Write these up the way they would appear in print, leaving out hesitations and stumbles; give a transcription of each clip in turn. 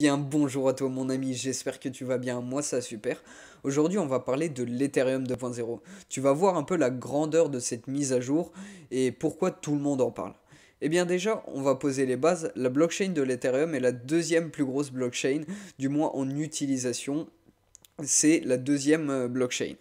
Bien, bonjour à toi mon ami, j'espère que tu vas bien, moi ça super. Aujourd'hui on va parler de l'Ethereum 2.0. Tu vas voir un peu la grandeur de cette mise à jour et pourquoi tout le monde en parle. Eh bien déjà, on va poser les bases. La blockchain de l'Ethereum est la deuxième plus grosse blockchain, du moins en utilisation. C'est la deuxième blockchain.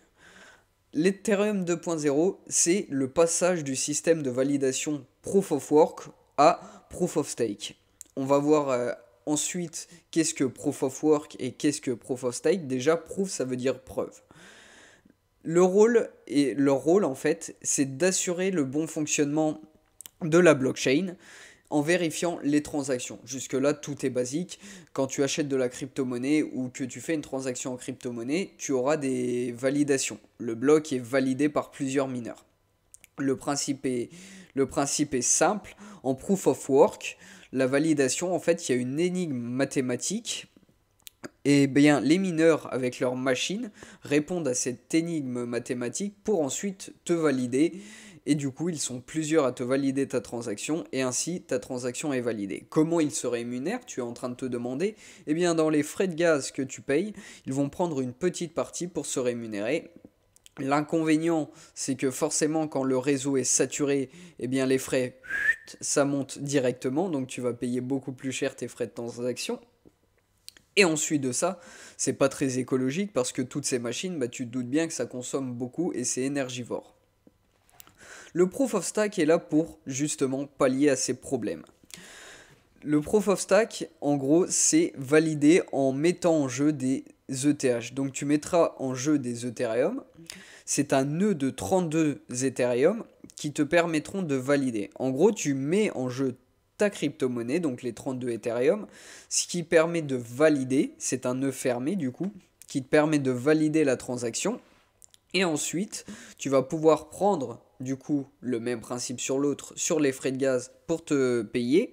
L'Ethereum 2.0, c'est le passage du système de validation Proof of Work à Proof of Stake. On va voir ensuite qu'est-ce que Proof of Work et qu'est-ce que Proof of Stake. Déjà, Proof, ça veut dire preuve. Leur rôle en fait, c'est d'assurer le bon fonctionnement de la blockchain en vérifiant les transactions. Jusque-là, tout est basique. Quand tu achètes de la crypto-monnaie ou que tu fais une transaction en crypto-monnaie, tu auras des validations. Le bloc est validé par plusieurs mineurs. Le principe est, le principe est simple. En proof of work, la validation, en fait, il y a une énigme mathématique. Et bien, les mineurs, avec leur machine, répondent à cette énigme mathématique pour ensuite te valider. Et du coup, ils sont plusieurs à te valider ta transaction, et ainsi ta transaction est validée. Comment ils se rémunèrent, tu es en train de te demander? Eh bien, dans les frais de gaz que tu payes, ils vont prendre une petite partie pour se rémunérer. L'inconvénient, c'est que forcément, quand le réseau est saturé, eh bien, les frais, ça monte directement, donc tu vas payer beaucoup plus cher tes frais de transaction. Et ensuite de ça, c'est pas très écologique parce que toutes ces machines, bah, tu te doutes bien que ça consomme beaucoup et c'est énergivore. Le Proof of Stake est là pour justement pallier à ces problèmes. Le Proof of Stake, en gros, c'est validé en mettant en jeu des ETH. Donc tu mettras en jeu des Ethereum. C'est un nœud de 32 Ethereum qui te permettront de valider. En gros, tu mets en jeu ta crypto-monnaie, donc les 32 Ethereum, ce qui permet de valider, c'est un nœud fermé du coup, qui te permet de valider la transaction. Et ensuite, tu vas pouvoir prendre du coup le même principe sur l'autre, sur les frais de gaz pour te payer,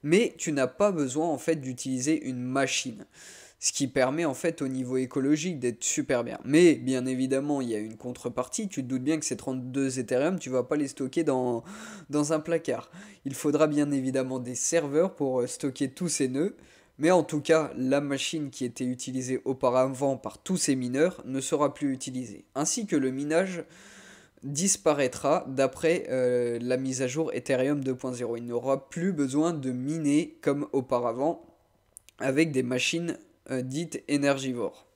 mais tu n'as pas besoin en fait d'utiliser une machine. Ce qui permet en fait au niveau écologique d'être super bien. Mais bien évidemment, il y a une contrepartie. Tu te doutes bien que ces 32 Ethereum, tu vas pas les stocker dans un placard. Il faudra bien évidemment des serveurs pour stocker tous ces nœuds. Mais en tout cas, la machine qui était utilisée auparavant par tous ces mineurs ne sera plus utilisée. Ainsi que le minage disparaîtra d'après la mise à jour Ethereum 2.0. Il n'aura plus besoin de miner comme auparavant avec des machines dites énergivores.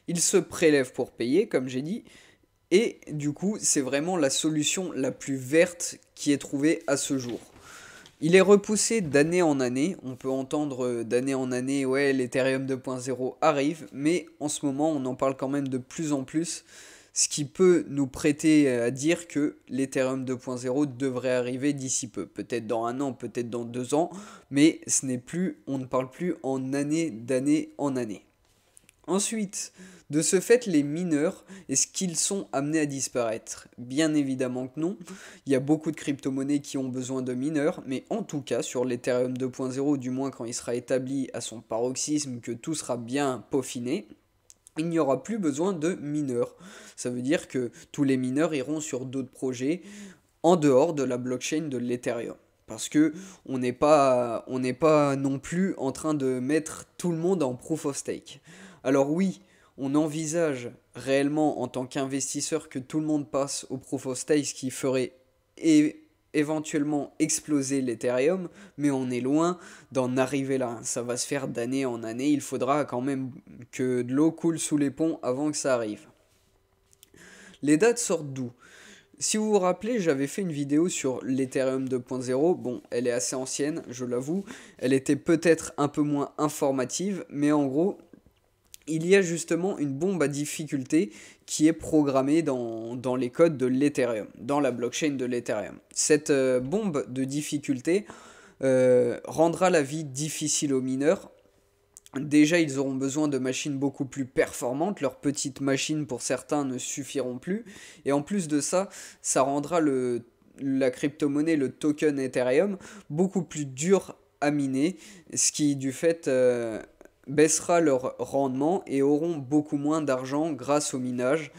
Il se prélève pour payer, comme j'ai dit, et du coup, c'est vraiment la solution la plus verte qui est trouvée à ce jour. Il est repoussé d'année en année. On peut entendre d'année en année, ouais, l'Ethereum 2.0 arrive, mais en ce moment, on en parle quand même de plus en plus, ce qui peut nous prêter à dire que l'Ethereum 2.0 devrait arriver d'ici peu. Peut-être dans un an, peut-être dans 2 ans, mais ce n'est plus, on ne parle plus en année d'année en année. Ensuite, de ce fait, les mineurs, est-ce qu'ils sont amenés à disparaître? Bien évidemment que non. Il y a beaucoup de crypto-monnaies qui ont besoin de mineurs, mais en tout cas, sur l'Ethereum 2.0, du moins quand il sera établi à son paroxysme, que tout sera bien peaufiné, il n'y aura plus besoin de mineurs. Ça veut dire que tous les mineurs iront sur d'autres projets en dehors de la blockchain de l'Ethereum. Parce que on n'est pas non plus en train de mettre tout le monde en proof of stake. Alors oui, on envisage réellement en tant qu'investisseur que tout le monde passe au proof of stake, ce qui ferait éventuellement exploser l'Ethereum, mais on est loin d'en arriver là. Ça va se faire d'année en année. Il faudra quand même que de l'eau coule sous les ponts avant que ça arrive. Les dates sortent d'où? Si vous vous rappelez, j'avais fait une vidéo sur l'Ethereum 2.0. Bon, elle est assez ancienne, je l'avoue. Elle était peut-être un peu moins informative, mais en gros, il y a justement une bombe à difficulté qui est programmée dans les codes de l'Ethereum, dans la blockchain de l'Ethereum. Cette bombe de difficulté rendra la vie difficile aux mineurs. Déjà, ils auront besoin de machines beaucoup plus performantes. Leurs petites machines, pour certains, ne suffiront plus. Et en plus de ça, ça rendra la crypto-monnaie, le token Ethereum, beaucoup plus dur à miner, ce qui, du fait, baissera leur rendement et auront beaucoup moins d'argent grâce au minage.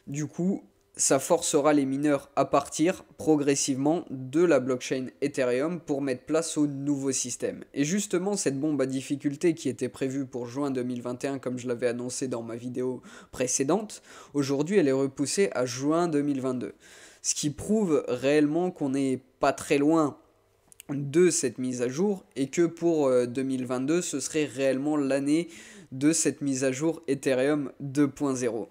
Du coup, ça forcera les mineurs à partir progressivement de la blockchain Ethereum pour mettre place au nouveau système. Et justement, cette bombe à difficulté qui était prévue pour juin 2021, comme je l'avais annoncé dans ma vidéo précédente, aujourd'hui elle est repoussée à juin 2022. Ce qui prouve réellement qu'on n'est pas très loin de cette mise à jour et que pour 2022, ce serait réellement l'année de cette mise à jour Ethereum 2.0.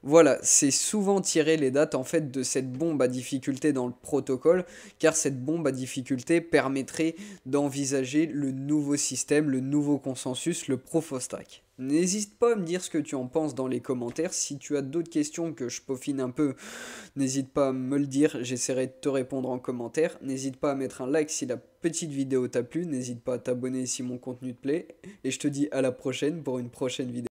Voilà, c'est souvent tiré les dates en fait de cette bombe à difficulté dans le protocole, car cette bombe à difficulté permettrait d'envisager le nouveau système, le nouveau consensus, le Proof of Stake. N'hésite pas à me dire ce que tu en penses dans les commentaires. Si tu as d'autres questions que je peaufine un peu, n'hésite pas à me le dire, j'essaierai de te répondre en commentaire. N'hésite pas à mettre un like si la petite vidéo t'a plu, n'hésite pas à t'abonner si mon contenu te plaît, et je te dis à la prochaine pour une prochaine vidéo.